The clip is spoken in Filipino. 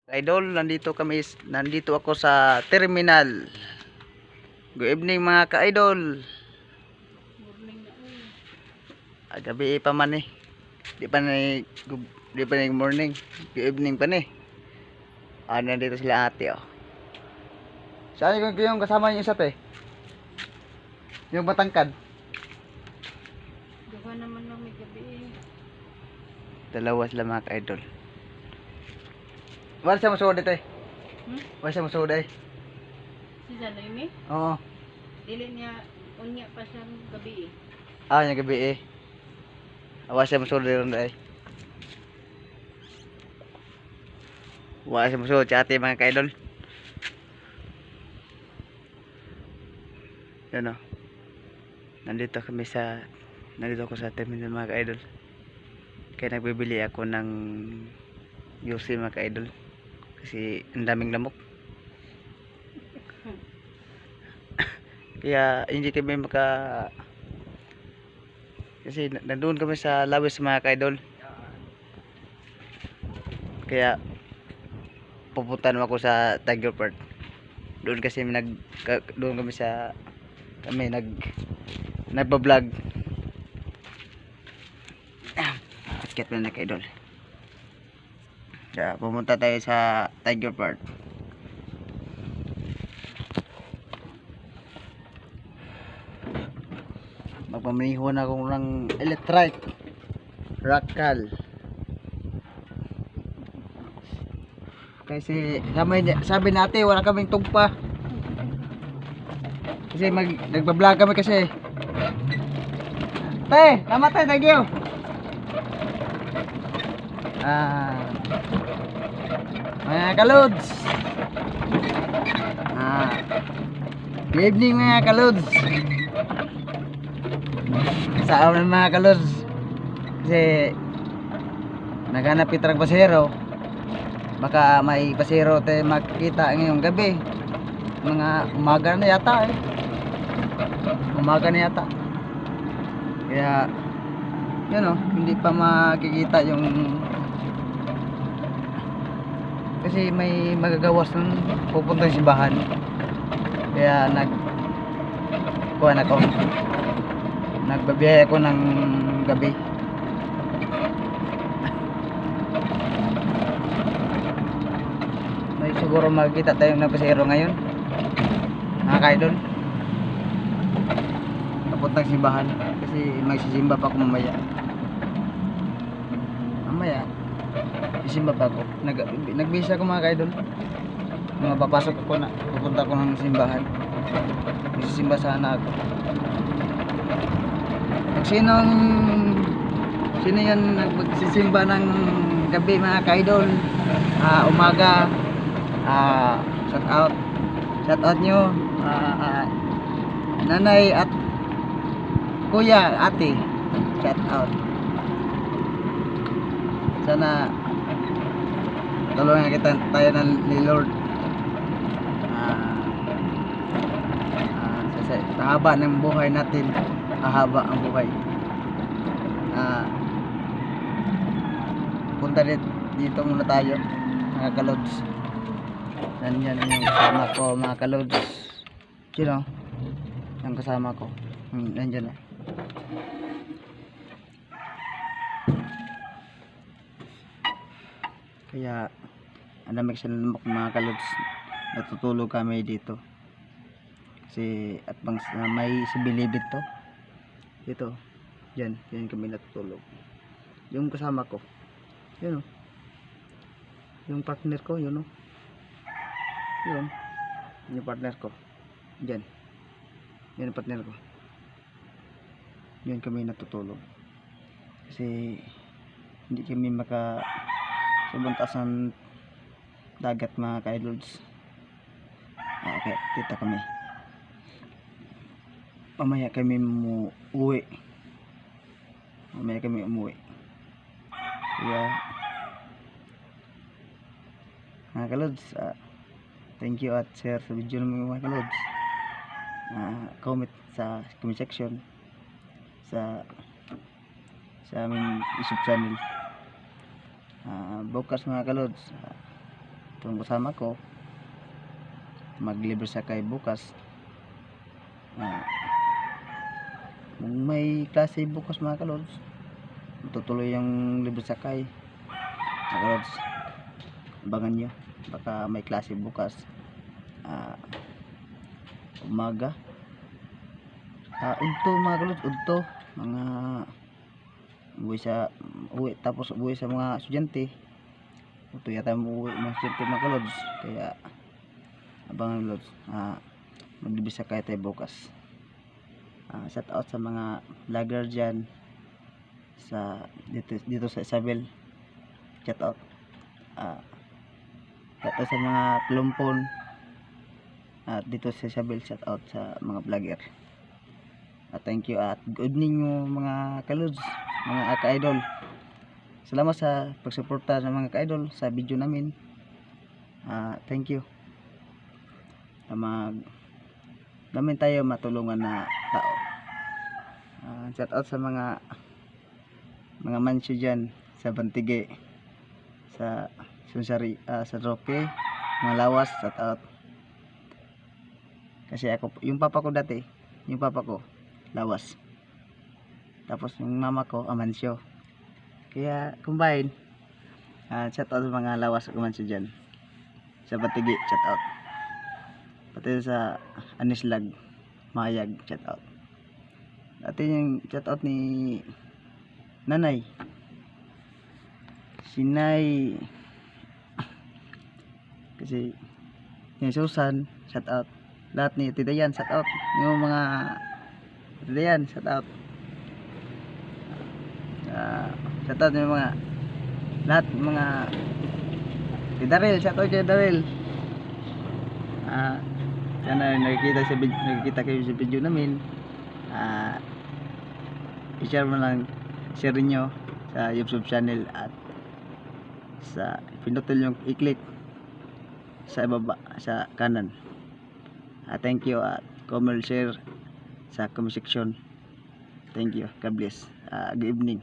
Idol, nandito ako sa terminal. Good evening mga ka-idol. Morning na Gabi pa man eh. Di pa na di pa na morning. Good evening pa ni. Nandito sila ate oh. Saan yung kasama niyo isa pe? Yung matangkad. Gawa naman lang may gabi Dalawa sila mga ka-idol. Wala siya masud dito eh. Wala siya masud eh. Si Zaloy Oo. dili niya unya pa siyang gabi Yung gabi eh. Wala siya masud dito eh. Wala siya masud sa ate mga ka-idol. Yan o. Nandito ako sa terminal mga ka-idol. Kaya nagbibili ako ng yosi mga ka-idol. Kasi ang daming lamok. Kaya hindi kami kasi nandoon kami sa Lawis mga ka-idol. Kaya pupunta naman ako sa Tiger Park. Doon kasi doon kami nagba-vlog. Basket na ka-idol. Kaya pumunta tayo sa Tiger Park. Magpamanihon ako ng electric rakal. Kasi sabi natin wala kaming tugpa. Kasi nagba-vlog kami kasi. Te, namatay, thank you. Mga kalods. Good evening mga kalods. Sa amin mga kalods. Kasi naghanap itrang pasero. Baka may pasero tayo makikita ngayong gabi. Mga umaga na yata eh. Umaga na yata. Kaya yun o, hindi pa makikita yung kasi may magagawas ng pupuntang simbahan. Kaya nagbabiyahe ako ng gabi. May siguro makikita tayong napasero ngayon mga ka-idol, papuntang simbahan. Kasi magsisimba pa ako mamaya sisimba pa ako. Nagbisa ako mga ka-idol. Papasok ako na pupunta ako ng simbahan. Magsisimba sana ako. Sino yan nagsisimba ng gabi mga ka-idol, umaga, shout out nyo, nanay at kuya, ate, shout out. Sana tulungan kita tayo ni Lord. Sa haba ng buhay natin, haba ang buhay. Punta dito muna tayo mga kalods. Yan yung kasama ko mga kalods. Sino? Yung kasama ko nandyan na. Kaya ang dami kasi mga kalods. Natutulog kami dito kasi at bang may sibilibit to dito. Yan kami natutulog. Yung kasama ko yun o, yung partner ko yun o, yun yung partner ko dyan, yan yung partner ko. Yan kami natutulog kasi hindi kami sabuntas ng dagat mga ka-idols. Okay, tita kami mamaya kami umuwi. Kaya mga kalods, thank you at share sa video ng mga kalods. Comment sa comment section sa aming YouTube channel. Bukas mga kalods, itong kasama ko maglibre sakay bukas. Kung may klase bukas mga kalods, matutuloy yung libre sakay mga kalods. Abangan nyo, baka may klase bukas umaga. Udto mga kalods, udto mga uwi tapos uwi sa mga estudyante. Ito yata uwi mga estudyante mga kalods, kaya abangan kalods. Maglibre sakay tayo bukas. Shout out sa mga vlogger dyan sa dito sa Isabel. Shout out. Shout out sa mga Plumpon at dito sa Isabel. Shout out sa mga vlogger. Thank you at good evening mga kalods, mga ka-idol. Salamat sa pagsuporta sa mga ka-idol sa video namin. Thank you. Namin tayo matulungan na tao. Shout out sa mga mansyo dyan sa Bantige, sa Sunsari, sa Roque, mga Lawas. Shout out. Kasi ako, yung papa ko dati, Lawas, tapos yung mama ko Amansyo, kaya combine. Shout out sa mga Lawas at Amansyo dyan sa Bantige. Shout out. Pati sa Anislag, Mayag, shout out. Dati yung shout out ni Nanay Sinay, kasi yung Susan, shout out. Lahat ni Tidayan, shout out. Yung mga Tidayan, shout out. Shout out yung mga lahat mga Tidarel, shout out kay Darel. Sana nakikita kayo sa video namin. I-share mo lang, share nyo sa YouTube channel at sa pinutol yung i-click sa ibaba sa kanan. Thank you at comment, share sa comment section. Thank you. God bless. Good evening.